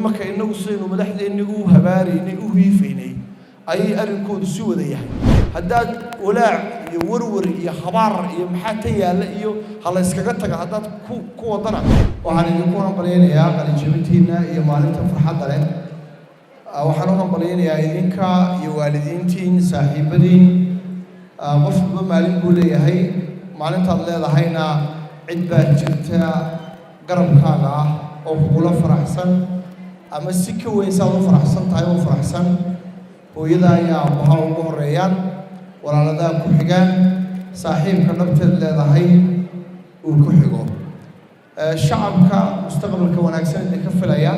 marka inagu sidaynu madaxdeennii u habaaraynay u hiifaynay ayay arrinkoodu si wada yahay haddaad walaac iyo warwar iyo habaar iyo maxaa tan yaalla iyo hala iskaga taga haddaad ku wadana waxaan idinku hambalyaynayaa qalinjabintiinna iyo maalinta farxadda leh waxaan u hambalyaynayaa idinka iyo waalidiintiin saaxiibadiin qof walba maalin buu leeyahay maalintaad leedahayna cid baa jirta garabkaaga ah oo kugula faraxsan ama si ka weyn saad u faraxsan tahay u faraxsan hooyada ayaa aabbaha ugu horeeyaan walaaladaa ku xigaan saaxiibka nabteed leedahay uu ku xigo shacabka mustaqbalka wanaagsan idinka filaya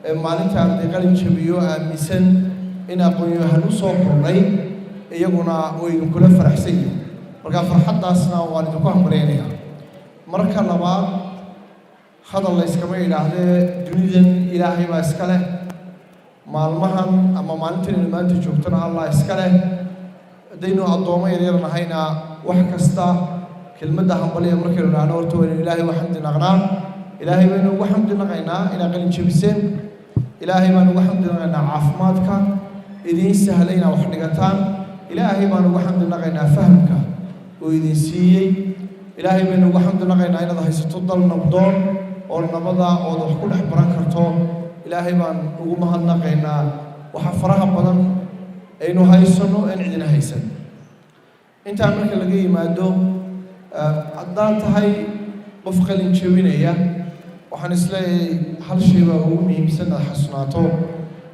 ee maalinta arday qalin jabiyo aaminsan in aqoon-yahan u soo kordhay iyaguna way idinkula faraxsan yihiin marka farxaddaasna waan idinku hambaleynayaa marka labaad hadal la iskama yidhaahdee dunidan ilaahay baa iska leh maalmahan ama maalintan maanta joogtana allah iska leh haddaynu addoomo yaryar nahayna wax kasta kelmadda hambaliya markaynu dhahno horta waynu ilaahay u xamdi naqnaa ilaahay baynu ugu xamdi naqaynaa inaad qalin jabiseen ilaahay baan ugu xamdi naqaynaa caafimaadka idiin sahlay inaad wax dhigataan ilaahay baan ugu xamdi naqaynaa fahamka oo idin siiyey ilaahay baynu ugu xamdi naqaynaa inaad haysato dal nabdoon oo nabada ood wax ku dhex baran karto ilaahay baan ugu mahadnaqaynaa waxa faraha badan aynu haysano aan cidina haysan intaa marka laga yimaado haddaan tahay qof qalin jabinaya waxaan isleeyahay hal shay baa ugu muhiimsan aad xasunaato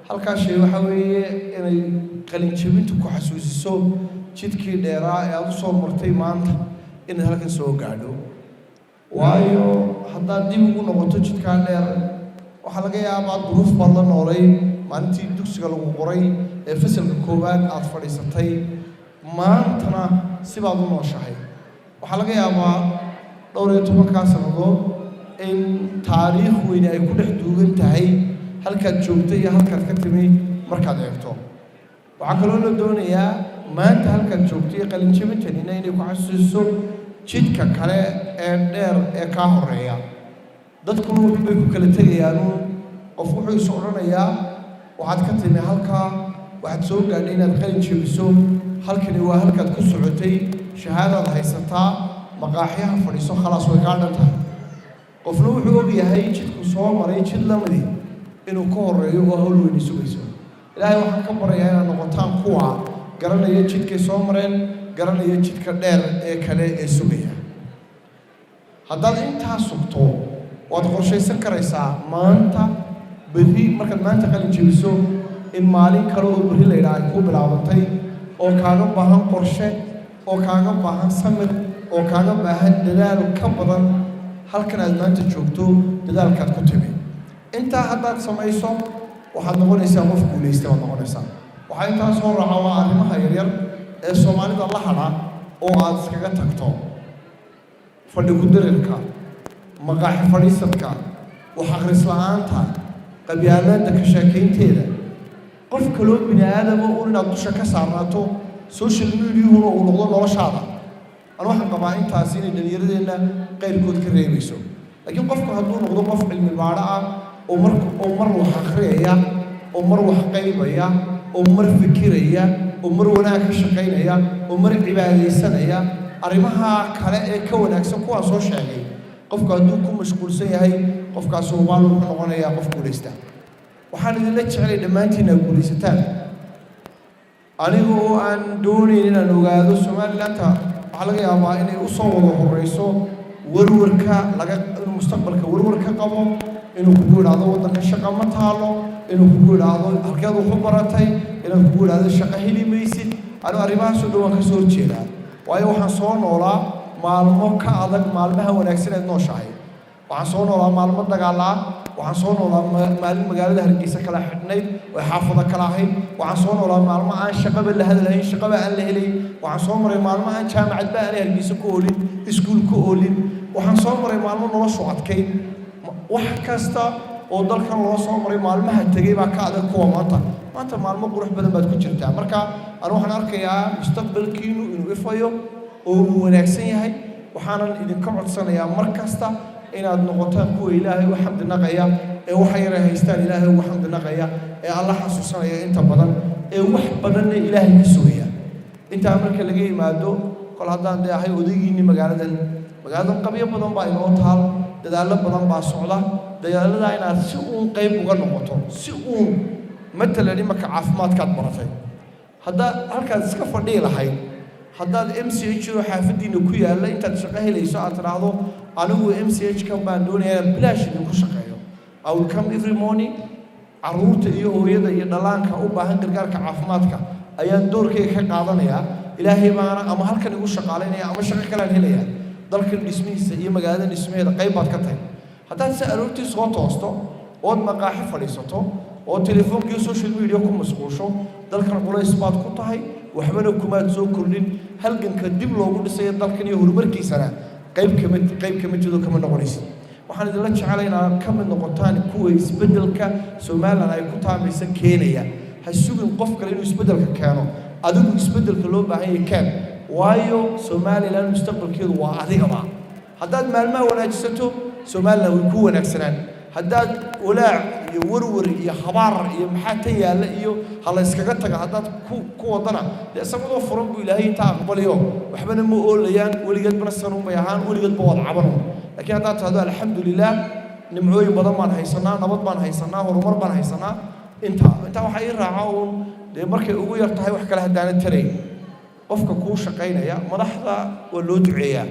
halkaa shay waxaa weeye inay qalin jabintu ku xasuusiso jidkii dheeraa ee aad u soo martay maanta inaad halkan soo gaadho waayo haddaad dib ugu noqoto jidkaa dheer waxaa laga yaabaa duruuf baad la noolay maalintii dugsiga lagu qoray ee fasalka koowaad aad fadhiisatay maantana sibaad u nooshahay waxaa laga yaabaa 12 sannadood in taariikh weyne ay ku dhex duugan tahay halkaad joogtay iyo halkaad ka timi markaad eegto waxaa kaloo la doonayaa maanta halkaad joogtay qalin jabintanina inay ku xasuusiso jidka kale ee dheer ee kaa horeeya dadkuna wuxuu bay ku kala tegayaan qof wuxuu is odhanayaa waxaad ka timi halkaa waxaad soo gaadhay inaad qalin jabiso halkani waa halkaad ku socotay shahaadaad haysataa maqaaxiyaha fadhiiso khalaas way kaa dhan tahay qofna wuxuu og yahay jidku soo maray jid lamidi inuu ka horeeyo oo hawl weyni sugayso ilaahay waxaan ka barayaa inaad noqotaan kuwa garanaya jidkay soo mareen garanaya jidka dheer ee kale ee sugaya haddaad intaa sugto waad qorshaysan karaysaa maanta berri markaad maanta qalin jabiso in maalin kale oo berri la yidhaha ay ku bilaabantay oo kaaga baahan qorshe oo kaaga baahan samir oo kaaga baahan dadaal ka badan halkan aad maanta joogto dadaalkaad ku timi intaa haddaad samayso waxaad noqonaysaa qof guulaysta waad noqonaysaa waxaa intaa soo raaca waa arrimaha yaryar ee soomaalida la hadha oo aad iskaga tagto fadhi ku-darirka maqaaxi fadhiisadka wax akhris la'aanta qabyaaladda ka sheekaynteeda qof kaloo bini aadama un inaad dusha ka saarnaato social mediahuna uu noqdo noloshaada anu waxaan qabaa intaasi inay dhallinyaradeenna qayrkood ka reebayso laakiin qofku hadduu noqdo qof cilmi baadho ah oo mar wax akhriyaya oo mar wax qaybaya oo mar fikiraya oo mar wanaag ka shaqaynaya oo mar cibaadaysanaya arrimaha kale ee ka wanaagsan kuwaan soo sheegay qofku hadduu ku mashquulsan yahay qofkaasi ubaan wuxuu noqonayaa qof guulaysta waxaan idinla jecelay dhammaantiin aad guulaysataan aniga oo aan doonayn inaan ogaado somalilandta waxaa laga yaabaa inay u soo wada horeyso warwarka inuu mustaqbalka warwar ka qabo inuu kugu idhaahdo waddanka shaqa ma taalo inuu kugu idhaahdo halkeed wax u baratay inuu kugu idhaahdo shaqa heli maysid anigu arrimahaasoo dhan waan ka soo horjeedaa waayo waxaan soo noolaa maalmo ka adag maalmaha wanaagsan eed nooshahay waxaan soo noolaa maalmo dagaala waxaan soo noolaa maalin magaalada hargeysa kala xidhnayd oo xaafado kala ahayd waxaan soo noolaa maalmo aan shaqaba la hadalhayn shaqaba aan la helay waxaan soo maray maalmo aan jaamacadba aanay hargeysa ku oolin iskuul ku oolin waxaan soo maray maalmo noloshu adkayd wax kasta oo dalkan loo soo maray maalmaha tegay baa ka adag kuwa maanta maalmo qurux badan baad ku jirtaa marka anu waxaan arkayaa mustaqbalkiinu inuu ifayo oo uu wanaagsan yahay waxaanan idinka codsanayaa mar kasta inaad noqotaan kuwa ilaahay u xamdi naqaya وحير هيستان إلهي وحمد نقيا الله حسوسنا أنت بدن وح بدن إلهي كسوية أنت عمرك اللي جاي مادو كل هذا ده هاي وديجيني مقالة قبيلة بدن باينات حال دلالة بدن باسعودة دلالة داينا سؤون قيب وغنمطه سؤون مثل اللي مك عفمات كات برتين هذا هالكذا سكفر دي لحين هذا MCH وحافظي نكويا لا أنت تشقيه ليس أتراضو أنا هو MCH كم باندوني بلاش نكو شقيه أو come every morning عروت هو يدا يدلان كأوبا هنقدر كعفماتك أيام دور كي كقاضنيا إلهي ما أنا أما هالكذا نقول شقالينيا أما شقة كلام هليا ذلك الاسمي سيء مقالة الاسمي هذا قيبات كتير هذا سألوتي صوت أسطو أود مقاحي فريسته أو تليفون كي سوشيال ميديا كم مسكوشو ذلك نقول إثبات كتاهي وحمله كمان زو كلين هل جن كديم لوجود السيد ذلك يهور مركي سنة قيب كم جدو كمان نقوليس وحنا دلتش علينا كم النقطان كويس بدل كسومال أنا يكون بس كينيا هالسوق القف كلينو يسبدل كانوا أدوك يسبدل كلو بعهي كان وايو سومالي لان مستقبل كيلو وعظيمة هذا المال وناجسته سومال لو يكون أكسران هذا ولا يورور يخبار يمحتي يلا يو هلا يسكتك هذا كو ضنا لسبب فرق إلهي تقبل يوم وحبنا مقول ليان ولقيت بنصرهم بيهان ولقيت بوضع عبرهم لكن هذا الحمد لله نمعوي بضمان هيسنا نبضمان هيسنا ورمربان هيسنا انت وحير رعاون لمركي أقول يرتاح وحكي له دان التري قفك كوش قينا يا مدحضة ولود عيا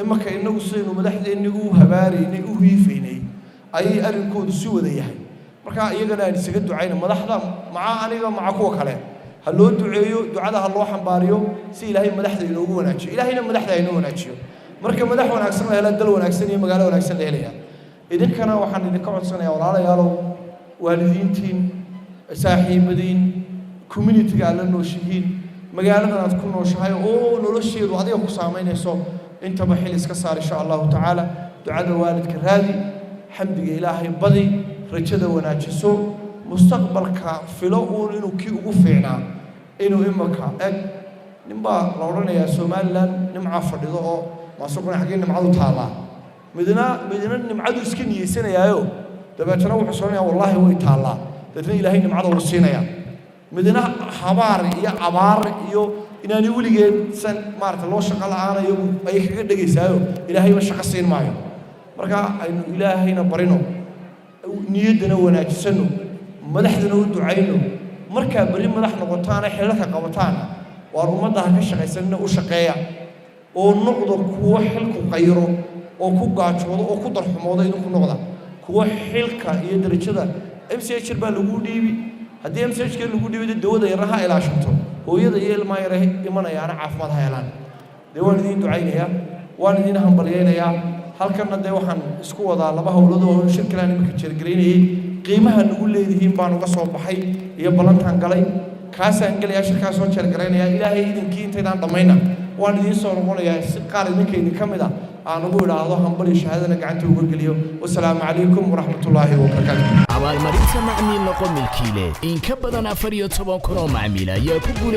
إما كأنه صين ومدحضة إنه هباري إنه هيفيني أي أرنكود سوى ذي هاي مركا يجنا نسجد عين مدحضة مع أنا مع كوك عليه هاللود عيو دعاء الله حنباريو سي إلهي مدحضة إنه هو ناتشي إلهينا مدحضة إنه ناتشيو مركا مدح ونأكسن هلا الدل ونأكسن يمقالة ونأكسن ليلها إذن كان وحن نكمل سنة ولا يالو والدين تين ساحبين community على النوشين مقالة تكون نوشهاي أو نلوشير وهذه قصامين يسوع أنت بحيل إسكسار إن شاء الله تعالى دعاء الوالد كرهادي حمد إلهي بدي رجدا وناجسو مستقبل كفلو إنه كي وفينا إنه إمك نبى لورنا يا سومالان نمع فرده ما سوقنا حقين نمعدو تعالى مدنا نمعدو سكين يسنا يا يو تبى تروح حصلنا والله هو تعالى تدري إلهي نمعدو السينا يا مدنا حبار يا عبار يو إن أنا أقول لك سن مارت الله شغال أنا يوم أي حاجة دقيقة سايو إلهي مش شخصين معي مركا إنه إلهي نبرينه نيدنا وناجسنه مدحنا ودعينه مركا بري مدحنا قطانا حلك قطانا وارمضها كشقيسنا وشقيا ونقدر كوا حلك وغيره وكوجاتشود وكودر حموده إنه كنقدر كوا حلك يدري كذا MCH بالوجودي هدي MCH كالوجودي بدي الدودة يراها إلى عشرته هو يد ما يراه إيمانا يعني عفمات هيلان ديوان دين دعينيا وان دين هم بليانيا هل كنا ديوان سكوا ذا لبها ولده شركة مكتشر جريني قيمها نقول لي ذي بانو قصوا بحي يبلغ تانقلي كاس أنجلي عشر كاس وشر جرينيا إلهي إذن كين تدان ضمينا وان دين صار موليا قال إنك إن كمدا أنا أقول الله هم بلي شهادة نقعدوا وقوليو والسلام عليكم ورحمة الله وبركاته. عمال مريض معميل نقوم الكيلة إن كبدنا فريو تبان كرام معميلة يا كبولي